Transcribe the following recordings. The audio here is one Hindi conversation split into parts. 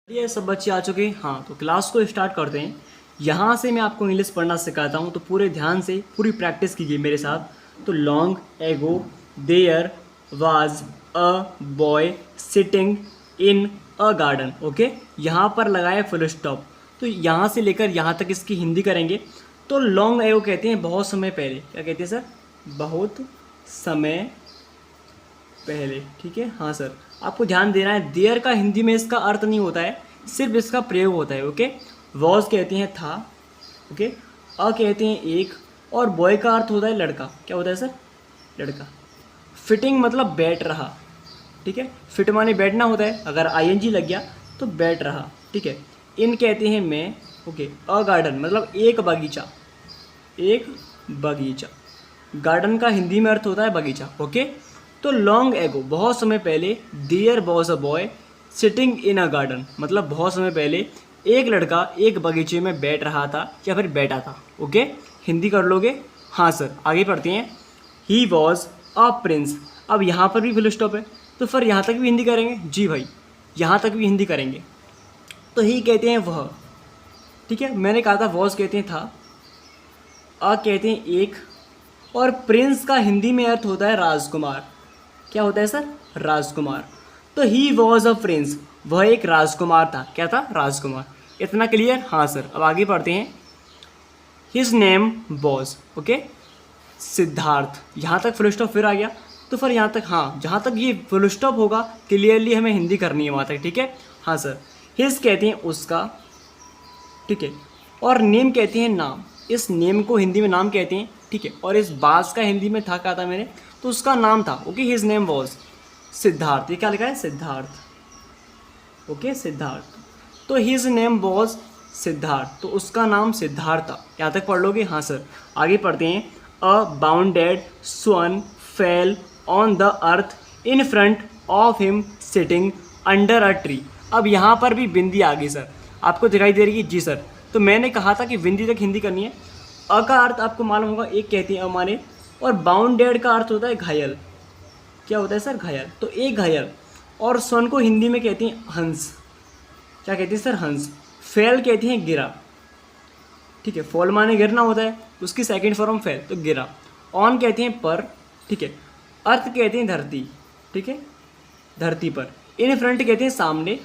ये सब बच्चे आ चुके हैं। हाँ, तो क्लास को स्टार्ट करते हैं। यहाँ से मैं आपको इंग्लिश पढ़ना सिखाता हूँ, तो पूरे ध्यान से पूरी प्रैक्टिस कीजिए मेरे साथ। तो long ago there was a boy sitting in a garden. Okay, यहाँ पर लगाए फुल स्टॉप। तो यहाँ से लेकर यहाँ तक इसकी हिंदी करेंगे। तो लॉन्ग एगो कहते हैं बहुत समय पहले। क्या कहते हैं सर? बहुत समय पहले। ठीक है, हाँ सर, आपको ध्यान देना है। देयर का हिंदी में इसका अर्थ नहीं होता है, सिर्फ इसका प्रयोग होता है। ओके, वॉज कहते हैं था। ओके, अ कहते हैं एक, और बॉय का अर्थ होता है लड़का। क्या होता है सर? लड़का। फिटिंग मतलब बैठ रहा। ठीक है, फिट माने बैठना होता है, अगर आईएनजी लग गया तो बैठ रहा। ठीक है, इन कहते हैं मैं। ओके, अ गार्डन मतलब एक बगीचा। एक बगीचा। गार्डन का हिंदी में अर्थ होता है बगीचा। ओके, तो लॉन्ग एगो बहुत समय पहले, there was a boy sitting in a garden मतलब बहुत समय पहले एक लड़का एक बगीचे में बैठ रहा था या फिर बैठा था। ओके, हिंदी कर लोगे? हाँ सर, आगे पढ़ते हैं। He was a prince. अब यहाँ पर भी फुल स्टॉप है, तो फिर यहाँ तक भी हिंदी करेंगे? जी भाई, यहाँ तक भी हिंदी करेंगे। तो ही कहते हैं वह। ठीक है, मैंने कहा था वॉज कहते हैं था, अ कहते हैं एक, और प्रिंस का हिंदी में अर्थ होता है राजकुमार। क्या होता है सर? राजकुमार। तो ही वॉज अ प्रिंस, वह एक राजकुमार था। क्या था? राजकुमार। इतना क्लियर? हाँ सर, अब आगे पढ़ते हैं। His name was. Okay, Siddharth. यहाँ तक फुल स्टॉप फिर आ गया, तो फिर यहाँ तक, हाँ, जहाँ तक ये फुल स्टॉप होगा क्लियरली हमें हिंदी करनी है वहाँ तक। ठीक है, हाँ सर। हिज कहते हैं उसका। ठीक है, और नेम कहते हैं नाम। इस नेम को हिंदी में नाम कहते हैं। ठीक है, और इस बास का हिंदी में था, कहा था मैंने, तो उसका नाम था। Okay, his name was Siddharth. ये क्या लिखा है? सिद्धार्थ। ओके, सिद्धार्थ। तो हिज नेम वॉज सिद्धार्थ, तो उसका नाम सिद्धार्थ था। यहाँ तक पढ़ लोगे? हाँ सर, आगे पढ़ते हैं। A bounded swan fell on the earth in front of him sitting under a tree. अब यहाँ पर भी बिंदी आ गई सर, आपको दिखाई दे रही है? जी सर, तो मैंने कहा था कि बिंदी तक हिंदी करनी है। अ का अर्थ आपको मालूम होगा, एक कहते हैं अमाने, और बाउंडेड का अर्थ होता है घायल। क्या होता है सर? घायल। तो एक घायल, और स्वन को हिंदी में कहते हैं हंस। क्या कहते हैं सर? हंस। फेल कहते हैं गिरा। ठीक है, फॉल माने गिरना होता है, उसकी सेकंड फॉर्म फेल, तो गिरा। ऑन कहते हैं पर। ठीक है, अर्थ कहते हैं धरती। ठीक है, धरती पर। इन फ्रंट कहते हैं सामने।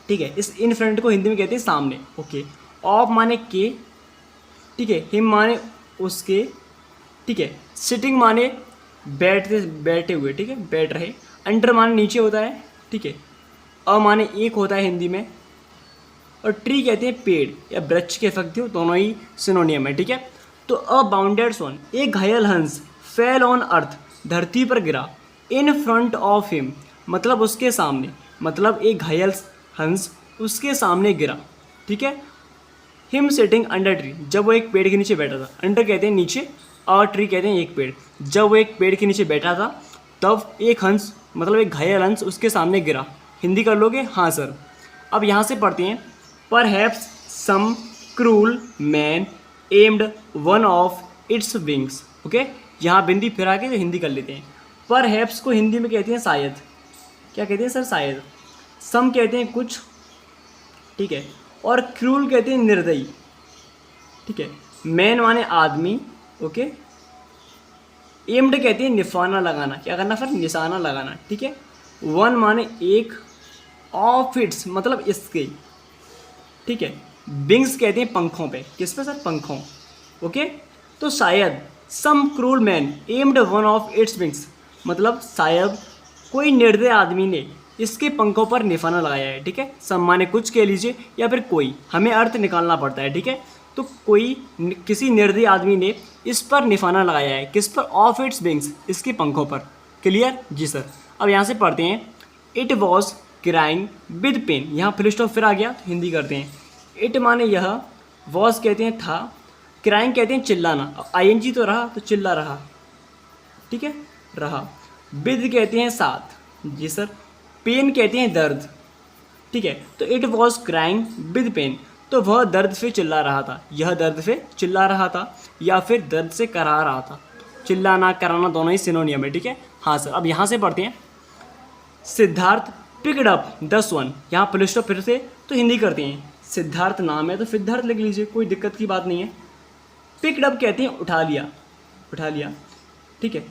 ठीक है, इस इन फ्रंट को हिंदी में कहते हैं सामने। ओके, ऑफ माने के। ठीक है, हिम माने उसके। ठीक है, सिटिंग माने बैठते बैठे हुए। ठीक है, बैठ रहे। अंडर माने नीचे होता है। ठीक है, अ माने एक होता है हिंदी में, और ट्री कहते हैं पेड़ या वृक्ष कह सकते हो, दोनों ही सिनोनियम है। ठीक है, तो अ बाउंडेड सोन, एक घायल हंस, फेल ऑन अर्थ, धरती पर गिरा, इन फ्रंट ऑफ हिम मतलब उसके सामने, मतलब एक घायल हंस उसके सामने गिरा। ठीक है, हिम सिटिंग अंडर ट्री, जब वो एक पेड़ के नीचे बैठा था। अंडर कहते हैं नीचे, और ट्री कहते हैं एक पेड़। जब वो एक पेड़ के नीचे बैठा था तब एक हंस मतलब एक घायल हंस उसके सामने गिरा। हिंदी कर लोगे? हाँ सर। अब यहाँ से पढ़ते हैं। Perhaps some cruel man aimed one of its wings. Okay, यहाँ बिंदी फिर आके तो हिंदी कर लेते हैं। परहैप्स को हिंदी में कहते हैं शायद। क्या कहते हैं सर? शायद। सम कहते हैं कुछ। ठीक है, और क्रूल कहते हैं निर्दयी। ठीक है, मैन माने आदमी। ओके, एम्ड कहते हैं निशाना लगाना। क्या करना फिर? निशाना लगाना। ठीक है, वन माने एक, ऑफ इट्स मतलब इसके। ठीक है, विंग्स कहते हैं पंखों पे। किस पे सर? पंखों। ओके, तो शायद some cruel man aimed one of its wings मतलब शायद कोई निर्दय आदमी ने इसके पंखों पर निशाना लगाया है। ठीक है, सम माने कुछ कह लीजिए या फिर कोई, हमें अर्थ निकालना पड़ता है। ठीक है, तो कोई किसी निर्दयी आदमी ने इस पर निशाना लगाया है। किस पर? ऑफ इट्स विंग्स, इसके पंखों पर। क्लियर? जी सर। अब यहाँ से पढ़ते हैं। It was crying with pain, यहाँ फुल स्टॉप फिर आ गया, तो हिंदी करते हैं। इट माने यह, वॉज कहते हैं था, क्राइंग कहते हैं चिल्लाना, आईएनजी तो रहा तो चिल्ला रहा। ठीक है, रहा। विद कहते हैं साथ। जी सर। पेन कहते हैं दर्द। ठीक है, तो it was crying with pain, तो वह दर्द से चिल्ला रहा था, यह दर्द से चिल्ला रहा था, या फिर दर्द से करा रहा था। चिल्लाना कराना दोनों ही सिनोनियम है। ठीक है, हाँ सर। अब यहाँ से पढ़ते हैं। सिद्धार्थ पिकड अप द स्वन, यहाँ पुल स्टॉप फिर से तो हिंदी करते हैं, सिद्धार्थ नाम है तो सिद्धार्थ लिख लीजिए, कोई दिक्कत की बात नहीं है। पिकड अप कहते हैं उठा लिया, उठा लिया, ठीक है,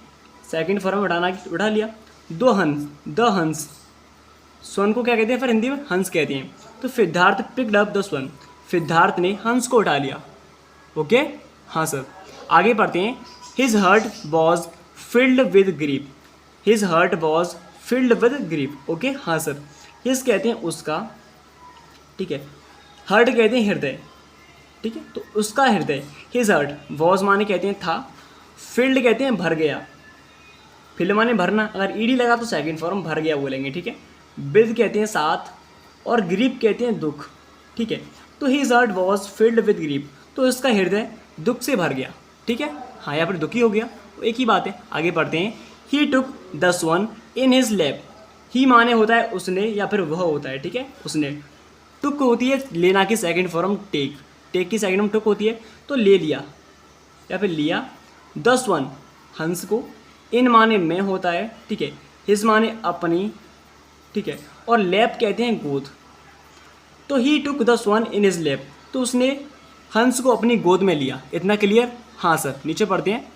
सेकंड फॉर्म उठाना, उठा लिया। दो हंस, द हंस, स्वन को क्या कहते हैं फिर हिंदी में, हंस कहते हैं। तो सिद्धार्थ पिकड अप द स्वन, सिद्धार्थ ने हंस को उठा लिया। ओके, हाँ सर। आगे पढ़ते हैं। His heart was filled with grief, his heart was filled with grief. Okay, हाँ सर। हिज कहते हैं उसका, ठीक है, हार्ट कहते हैं हृदय, ठीक है, तो उसका हृदय, हिज हार्ट, वॉज माने कहते हैं था, फिल्ड कहते हैं भर गया, फिल्ड माने भरना, अगर ईडी लगा तो सेकंड फॉर्म भर गया बोलेंगे, ठीक है। विद कहते हैं साथ, और ग्रीफ कहते हैं दुख, ठीक है। तो his heart was filled with grief, तो उसका हृदय दुख से भर गया, ठीक है। हाँ, यहाँ पर दुखी हो गया, तो एक ही बात है। आगे पढ़ते हैं। He took the swan in his lap, he माने होता है उसने या फिर वह होता है, ठीक है, उसने। टुक होती है लेना की सेकंड फॉर्म टेक, टेक की सेकंड फॉर्म टुक होती है, तो ले लिया या फिर लिया। द स्वन, हंस को, इन माने में होता है, ठीक है, हिज माने अपनी, ठीक है, और लैप कहते हैं गोद। तो he took the swan in his lap, तो उसने हंस को अपनी गोद में लिया। इतना क्लियर? हाँ सर। नीचे पढ़ते हैं,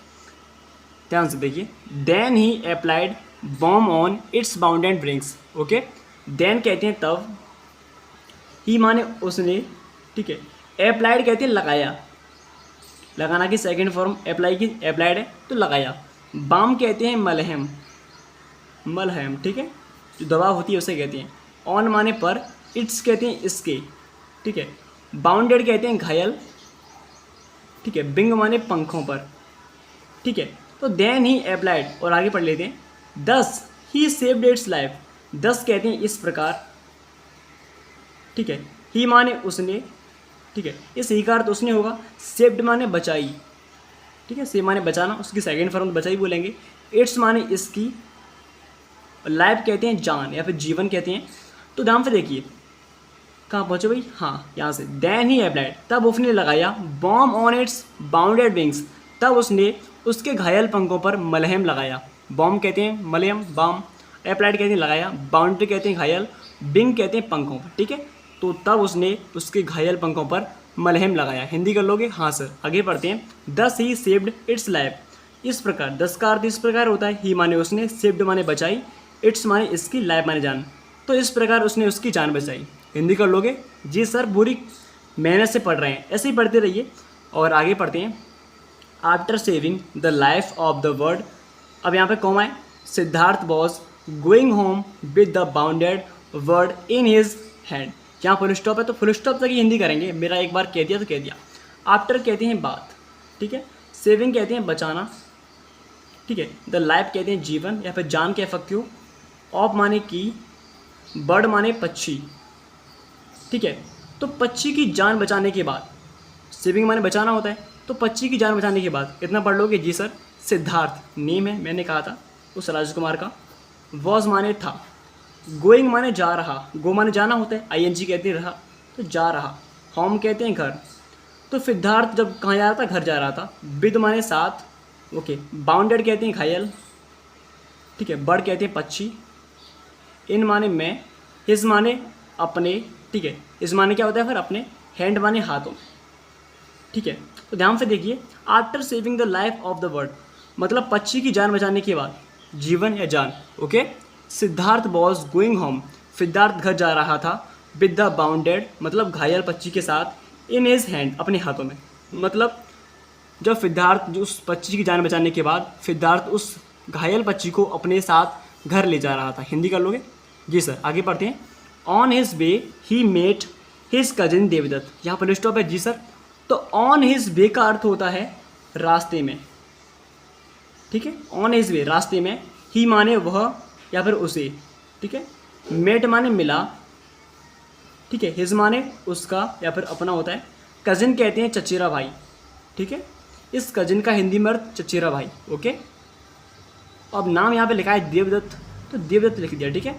ध्यान से देखिए। देन ही अप्लाइड बॉम्ब on its wounded wings. Okay, then कहते हैं तब, ही माने उसने, ठीक है, अप्लाइड कहते हैं लगाया, लगाना की सेकंड फॉर्म अप्लाई की, अप्लाइड है तो लगाया। बाम कहते हैं मलहम, मलहम, ठीक है, जो दवा होती है उसे कहते हैं। ऑन माने पर, इट्स कहते हैं इसके, ठीक है। बाउंडेड कहते हैं घायल, ठीक है। बिंग माने पंखों पर, ठीक है। तो देन ही अप्लाइड, और आगे पढ़ लेते हैं। दस ही सेव्ड इट्स लाइफ, दस कहते हैं इस प्रकार, ठीक है। ही माने उसने, ठीक है, इस ही का अर्थ उसने होगा। सेव्ड माने बचाई, ठीक है, सेव माने बचाना, उसकी सेकंड फॉर्म बचाई बोलेंगे। इट्स माने इसकी, लाइफ कहते हैं जान या फिर जीवन कहते हैं। तो ध्यान से देखिए, कहाँ पहुँचे भाई, हाँ यहाँ से। देन ही अप्लाइड, तब उसने लगाया, bomb on its wounded wings, तब उसने उसके घायल पंखों पर मलहम लगाया। बॉम्ब कहते हैं मलहम, बाम, अप्लाइड कहते हैं लगाया, बाउंड्री कहते हैं घायल, विंग कहते हैं पंखों पर, ठीक है। तो तब उसने उसके घायल पंखों पर मलहम लगाया। हिंदी कर लोगे? हाँ सर। आगे पढ़ते हैं। दस ही सेव्ड इट्स लाइफ, इस प्रकार, दस का अर्थ इस प्रकार होता है। ही माने उसने, सेव्ड माने बचाई, इट्स माने इसकी, लाइफ माने जान, तो इस प्रकार उसने उसकी जान बचाई। हिंदी कर लोगे? जी सर, पूरी मेहनत से पढ़ रहे हैं, ऐसे ही पढ़ते रहिए। और आगे पढ़ते हैं। After saving the life of the word, अब यहाँ पे कॉमा है। Siddharth was going home with the bounded word in his hand, यहाँ फुल स्टॉप है तो फुल स्टॉप तक ही हिंदी करेंगे, मेरा एक बार कह दिया तो कह दिया। आफ्टर कहते हैं बात, ठीक है। सेविंग कहते हैं बचाना, ठीक है। द लाइफ कहते हैं जीवन या फिर जान कह सकते हो। ऑफ माने की, बर्ड माने पक्षी, ठीक है। तो पक्षी की जान बचाने के बाद, सेविंग माने बचाना होता है, तो पक्षी की जान बचाने के बाद इतना पढ़ लोगे? जी सर। सिद्धार्थ नेम है, मैंने कहा था उस राजकुमार का। वॉज माने था, गोइंग माने जा रहा, गो माने जाना होता है, ING कहते हैं रहा, तो जा रहा। होम कहते हैं घर, तो सिद्धार्थ जब कहाँ जा रहा था? घर जा रहा था। विद माने साथ, ओके। बाउंडेड कहते हैं घायल, ठीक है। बर्ड कहते हैं पक्षी। इन माने मैं, हिज माने अपने, ठीक है। इस माने क्या होता है फिर? अपने। हैंड माने हाथों, ठीक है। तो ध्यान से देखिए। After saving the life of the bird, मतलब पक्षी की जान बचाने के बाद, जीवन या जान, okay. Siddharth was going home, Siddharth घर जा रहा था। विद द बाउंडेड, मतलब घायल पक्षी के साथ। इन हिज हैंड, अपने हाथों में, मतलब जब सिद्धार्थ जो उस पक्षी की जान बचाने के बाद सिद्धार्थ उस घायल पक्षी को अपने साथ घर ले जा रहा था। हिंदी कर लोगे? जी सर। आगे पढ़ते हैं। On his way he met his cousin Devadatta, यहाँ पर स्टॉप है। जी सर। तो ऑन हिज वे का अर्थ होता है रास्ते में, ठीक है। ऑन हिज वे, रास्ते में। ही माने वह या फिर उसे, ठीक है। मेट माने मिला, ठीक है। हिज माने उसका या फिर अपना होता है। कजिन कहते हैं चचेरा भाई, ठीक है। इस कजिन का हिंदी में अर्थ चचेरा भाई, ओके। अब नाम यहाँ पे लिखा है देवदत्त, तो देवदत्त लिख दिया, ठीक है।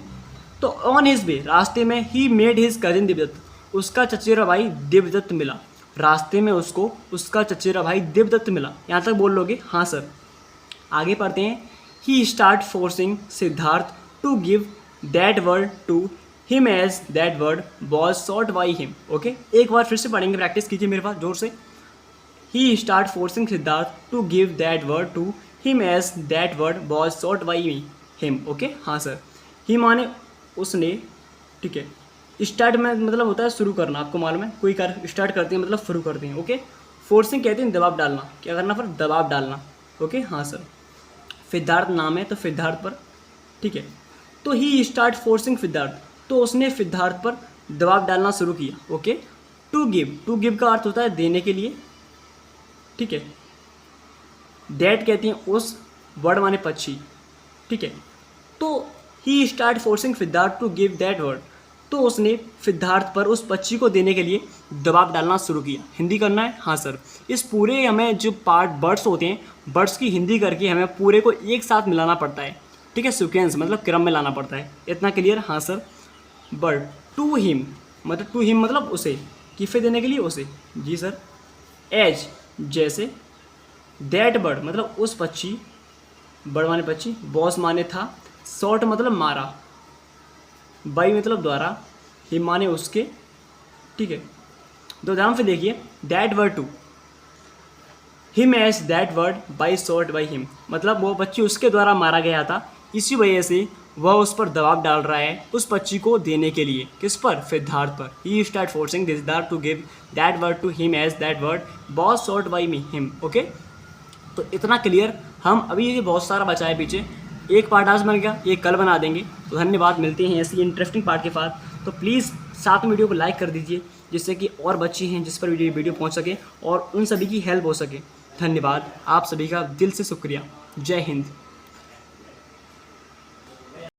तो ऑन हिज वे, रास्ते में, he made his cousin Devadatta, उसका चचेरा भाई देवदत्त मिला। रास्ते में उसको उसका चचेरा भाई देवदत्त मिला। यहाँ तक बोल लोगे? हाँ सर। आगे पढ़ते हैं। He start forcing Siddhartha to give that word to him as that word was sought by him. Okay, एक बार फिर से पढ़ेंगे, प्रैक्टिस कीजिए मेरे पास जोर से। He start forcing Siddhartha to give that word to him as that word was sought by him. Okay, हाँ सर। ही माने उसने, ठीक है। स्टार्ट में मतलब होता है शुरू करना, आपको मालूम है, कोई कार्य स्टार्ट करते हैं मतलब शुरू करते हैं। ओके, फोर्सिंग कहते हैं दबाव डालना, क्या करना पर दबाव डालना। ओके, हाँ सर। सिद्धार्थ नाम है तो सिद्धार्थ पर, ठीक है। तो ही स्टार्ट फोर्सिंग सिद्धार्थ, तो उसने सिद्धार्थ पर दबाव डालना शुरू किया। ओके, टू गिव का अर्थ होता है देने के लिए, ठीक है। दैट कहती हैं उस, वर्ड माने पक्षी, ठीक है। तो he start forcing Siddhartha to give that word, तो उसने सिद्धार्थ पर उस पक्षी को देने के लिए दबाव डालना शुरू किया। हिंदी करना है, हाँ सर। इस पूरे हमें जो पार्ट वर्ड्स होते हैं, वर्ड्स की हिंदी करके हमें पूरे को एक साथ मिलाना पड़ता है, ठीक है। सीक्वेंस मतलब क्रम में लाना पड़ता है। इतना क्लियर, हाँ सर। बर्ड टू हिम मतलब उसे, किफे देने के लिए उसे, जी सर। एज जैसे, दैट बर्ड मतलब उस पक्षी, बर्ड माने पक्षी, बॉस माने था, शॉट मतलब मारा, बाई मतलब द्वारा, हिम माने उसके, ठीक है। तो ध्यान से देखिए, that word to him as that word by shot by him, मतलब वो पक्षी उसके द्वारा मारा गया था, इसी वजह से वह उस पर दबाव डाल रहा है उस पक्षी को देने के लिए। किस पर? सिद्धार्थ पर। He start forcing Siddhartha to give that word to him as that word was shot by me him. Okay, तो इतना क्लियर। हम अभी ये बहुत सारा बचा है पीछे, एक पार्ट आज बन गया, एक कल बना देंगे। तो धन्यवाद, मिलते हैं ऐसी इंटरेस्टिंग पार्ट के साथ। तो प्लीज़ साथ में वीडियो को लाइक कर दीजिए, जिससे कि और बच्चे हैं जिस पर वीडियो पहुंच सके और उन सभी की हेल्प हो सके। धन्यवाद, आप सभी का दिल से शुक्रिया। जय हिंद।